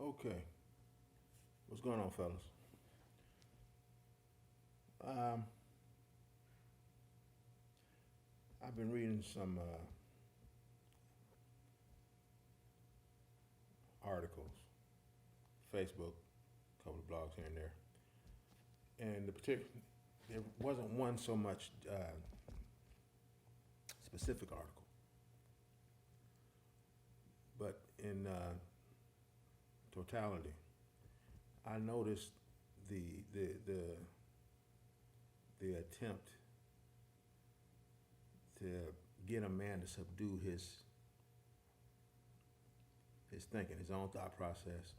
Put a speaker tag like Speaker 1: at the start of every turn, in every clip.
Speaker 1: Okay, what's going on, fellas? Um, I've been reading some articles, Facebook, a couple of blogs here and there, and there wasn't one so much specific article, but in totality, I noticed the the the the attempt to get a man to subdue his thinking, his own thought process,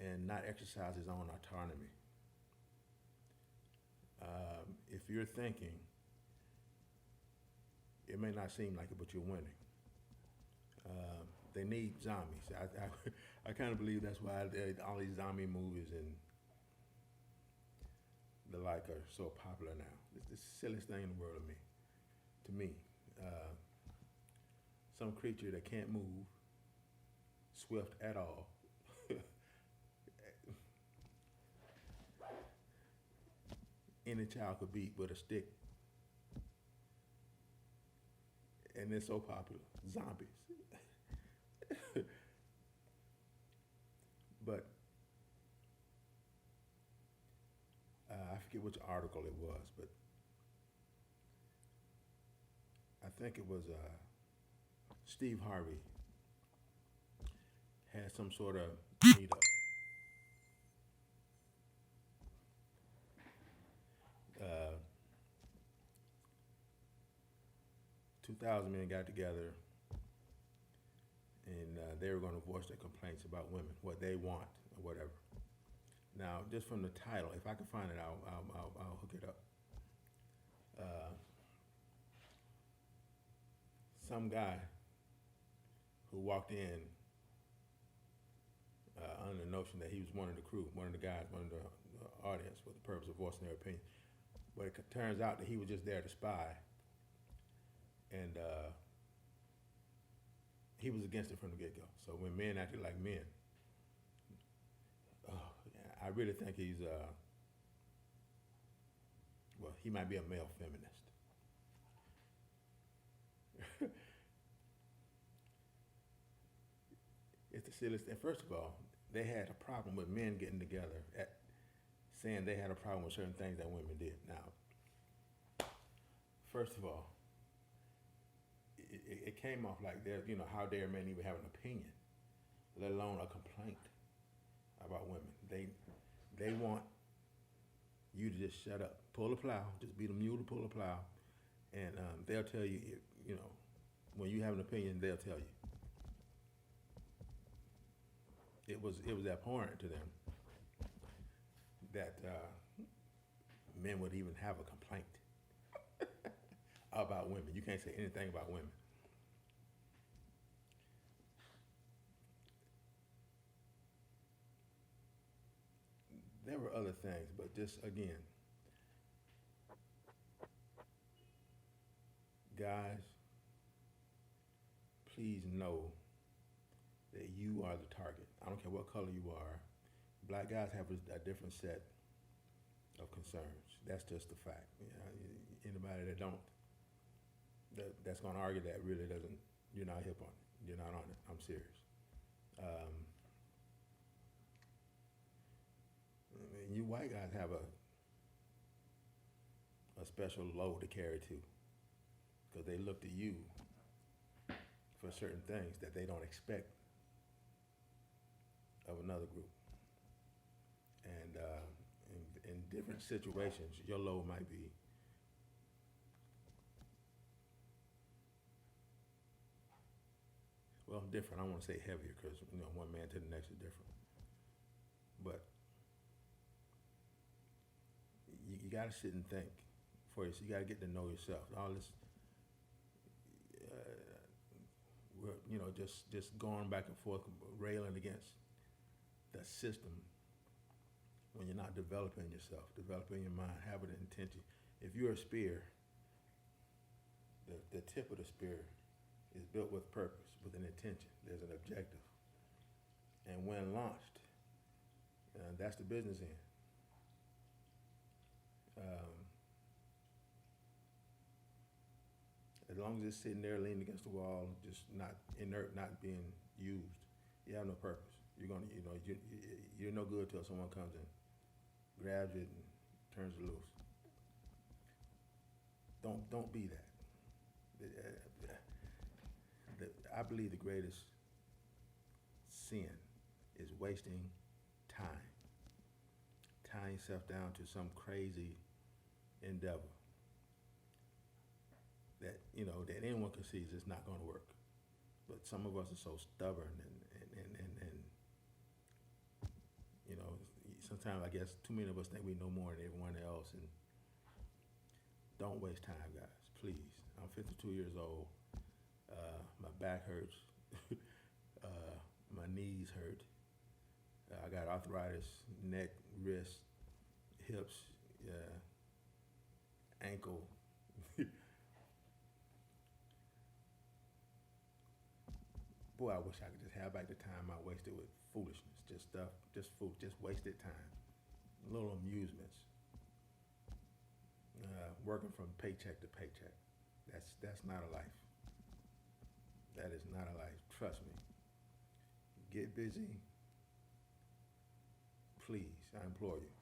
Speaker 1: and not exercise his own autonomy. If you're thinking, it may not seem like it, but you're winning. They need zombies. I kind of believe that's why all these zombie movies and the like are so popular now. It's the silliest thing in the world to me. Uh, some creature that can't move, swift at all, any child could beat with a stick, and they're so popular. Zombies. But I forget which article it was, but I think it was Steve Harvey had some sort of meetup. 2,000 men got together, and they were going to voice their complaints about women, what they want, or whatever. Now, just from the title, if I can find it, I'll hook it up. Uh, some guy who walked in under the notion that he was one of the crew, one of the guys, one of the audience, for the purpose of voicing their opinion. But it turns out that he was just there to spy, and he was against it from the get-go. So when men acted like men, oh, yeah, I really think he's, well, he might be a male feminist. It's the silliest thing. First of all, they had a problem with men getting together at saying they had a problem with certain things that women did. Now, first of all, it came off like they're, how dare men even have an opinion, let alone a complaint about women. They want you to just shut up, pull a plow, just be the mule to pull a plow, and they'll tell you, when you have an opinion, they'll tell you. It was abhorrent to them that men would even have a complaint about women. You can't say anything about women. There were other things, but just again, guys, please know that you are the target. I don't care what color you are. Black guys have a different set of concerns. That's just a fact. Anybody that don't that's going to argue that really doesn't. You're not hip on it. You're not on it. I'm serious. Um, you white guys have a special load to carry too, because they look to you for certain things that they don't expect of another group. And in different situations, your load might be different. I don't want to say heavier because one man to the next is different. But you got to sit and think for you. You got to get to know yourself. All this, just going back and forth, railing against the system when you're not developing yourself, developing your mind, having an intention. If you're a spear, the tip of the spear is built with purpose, with an intention. There's an objective. And And when launched, that's the business end. As long as it's sitting there leaning against the wall, just not inert, not being used, you have no purpose. You're gonna, you're no good till someone comes and grabs it and turns it loose. Don't be that. I believe the greatest sin is wasting time, tying yourself down to some crazy endeavor that that anyone can see is just not going to work. But some of us are so stubborn, and sometimes I guess too many of us think we know more than everyone else. And don't waste time, guys. Please. I'm 52 years old. My back hurts. My knees hurt. I got arthritis, neck, wrist, hips, ankle. Boy, I wish I could just have back the time I wasted with foolishness, just stuff, just wasted time, little amusements, working from paycheck to paycheck. That's not a life. That is not a life. Trust me. Get busy, please. I implore you.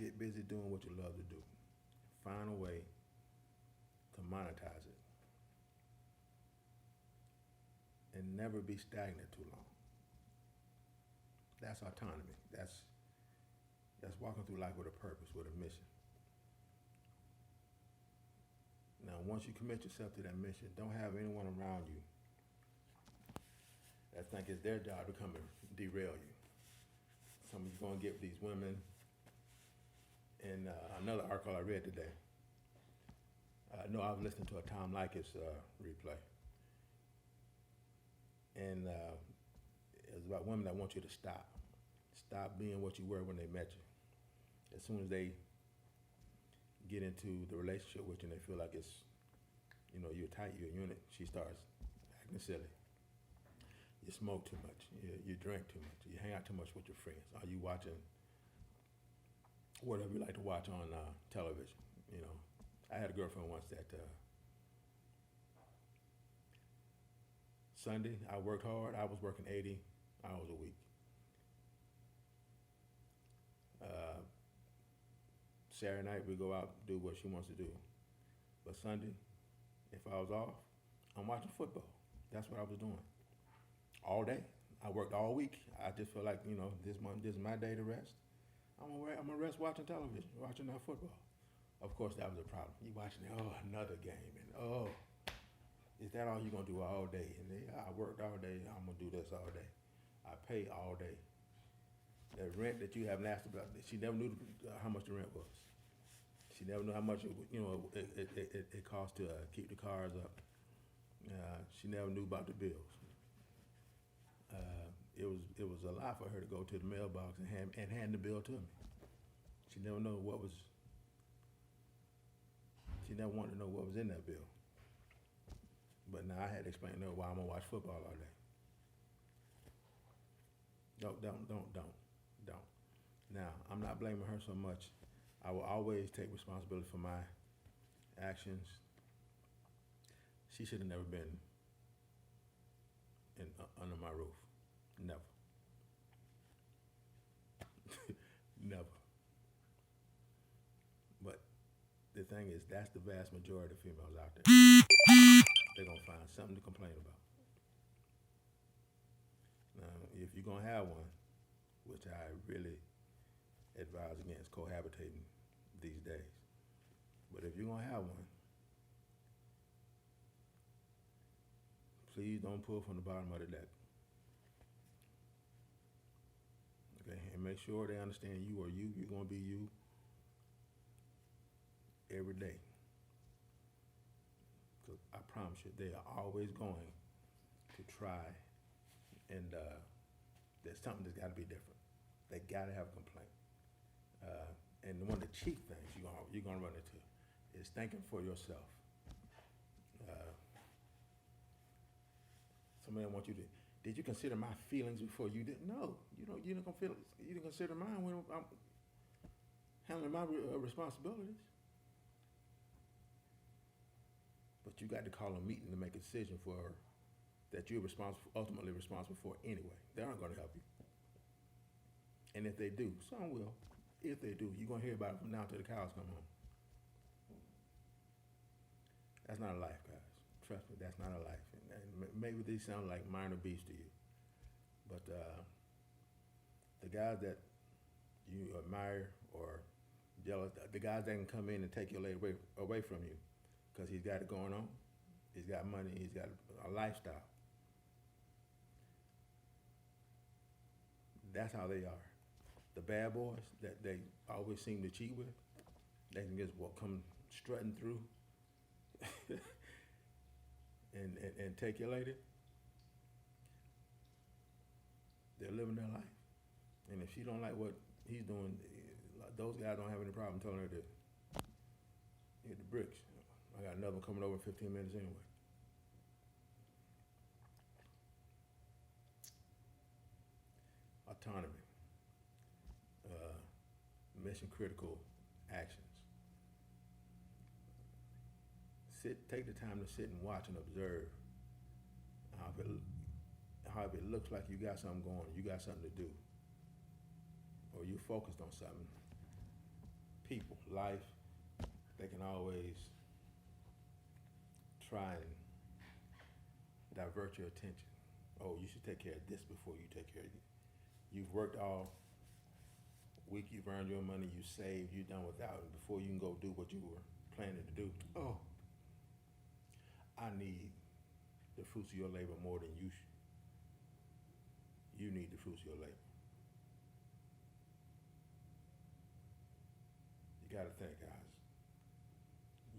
Speaker 1: Get busy doing what you love to do. Find a way to monetize it. And never be stagnant too long. That's autonomy. That's walking through life with a purpose, with a mission. Now, once you commit yourself to that mission, don't have anyone around you that think it's their job to come and derail you. Some of you going to get these women. And another article I read today. No, I was listening to a Tom Likas replay. And it was about women that want you to stop being what you were when they met you. As soon as they get into the relationship with you and they feel like it's, you're tight, you're a unit, she starts acting silly. You smoke too much, you drink too much, you hang out too much with your friends. Are you watching whatever you like to watch on television? I had a girlfriend once that Sunday, I worked hard. I was working 80 hours a week. Saturday night, we go out, do what she wants to do. But Sunday, if I was off, I'm watching football. That's what I was doing. All day. I worked all week. I just feel like, this is my day to rest. I'm gonna rest watching television, watching that football. Of course, that was a problem. You watching, another game, and is that all you're going to do all day? And I worked all day, I'm going to do this all day. I pay all day. The rent that you have asked about, she never knew how much the rent was. She never knew how much it cost to keep the cars up. She never knew about the bills. It was a lot for her to go to the mailbox and hand the bill to me. She never knew She never wanted to know what was in that bill. But now I had to explain to her why I'm gonna watch football all day. Don't. Now, I'm not blaming her so much. I will always take responsibility for my actions. She should have never been under my roof. Never. Never. But the thing is, that's the vast majority of females out there. They're going to find something to complain about. Now, if you're going to have one, which I really advise against cohabitating these days, but if you're going to have one, please don't pull from the bottom of the deck. Okay, and make sure they understand you are you. You're going to be you every day. Because I promise you, they are always going to try, and there's something that's got to be different. They got to have a complaint. And one of the chief things you're going to run into is thinking for yourself. Somebody wants you to, Did you consider my feelings before you did? No, you don't. You don't feel. You didn't consider mine when I'm handling my responsibilities. But you got to call a meeting to make a decision for that you're ultimately responsible for anyway. They aren't going to help you. And if they do, some will. If they do, you're going to hear about it from now till the cows come home. That's not a life, guys. Trust me, that's not a life. And maybe these sound like minor beefs to you, but the guys that you admire or jealous, the guys that can come in and take your lady away from you because he's got it going on, he's got money, he's got a lifestyle. That's how they are. The bad boys that they always seem to cheat with, they can just come strutting through and take your lady. They're living their life. And if she don't like what he's doing, those guys don't have any problem telling her to hit the bricks. I got another one coming over in 15 minutes anyway. Autonomy. Mission critical actions. Take the time to sit and watch and observe how if it looks like you got something going, you got something to do, or you focused on something. People, life, they can always try and divert your attention. Oh, you should take care of this before you take care of you. You've worked all week, you've earned your money, you saved, you've done without it. Before you can go do what you were planning to do, oh, I need the fruits of your labor more than you need the fruits of your labor. You gotta think, guys.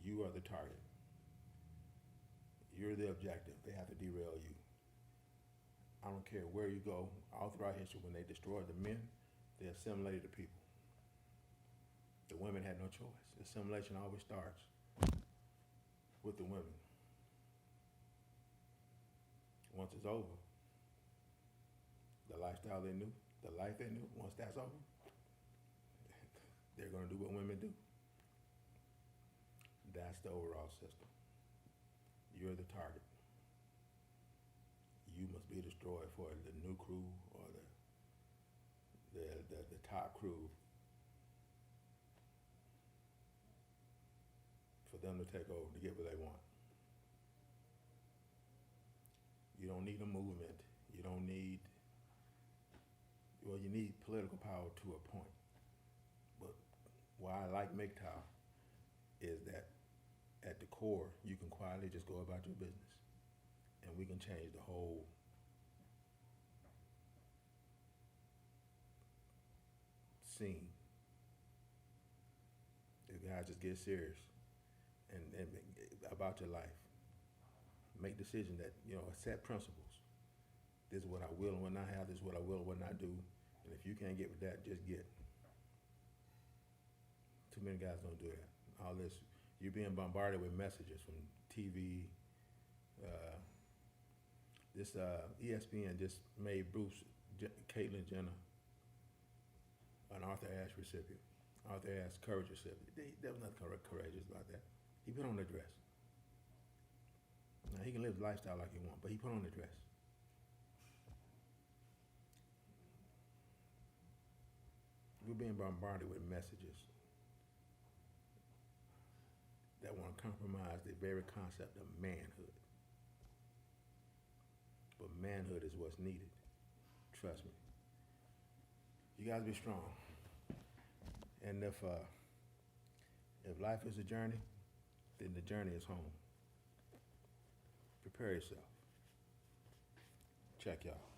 Speaker 1: You are the target. You're the objective. They have to derail you. I don't care where you go. All throughout history, when they destroyed the men, they assimilated the people. The women had no choice. Assimilation always starts with the women. Once it's over, the lifestyle they knew, the life they knew, once that's over, they're going to do what women do. That's the overall system. You're the target. You must be destroyed for the new crew or the top crew for them to take over to get what they want. You don't need a movement. You don't need, well, you need political power to a point. But why I like MGTOW is that at the core, you can quietly just go about your business and we can change the whole scene. If guys just get serious and about your life. Make decisions that, set principles. This is what I will and will not have, this is what I will and will not do. And if you can't get with that, just get. Too many guys don't do that. All this, you're being bombarded with messages from TV. ESPN just made Caitlyn Jenner an Arthur Ashe recipient. Arthur Ashe Courage recipient. There was nothing courageous about that. He put on the dress. Now, he can live his lifestyle like he wants, but he put on the dress. We're being bombarded with messages that want to compromise the very concept of manhood. But manhood is what's needed. Trust me. You guys be strong. And if life is a journey, then the journey is home. Prepare yourself. Check, y'all.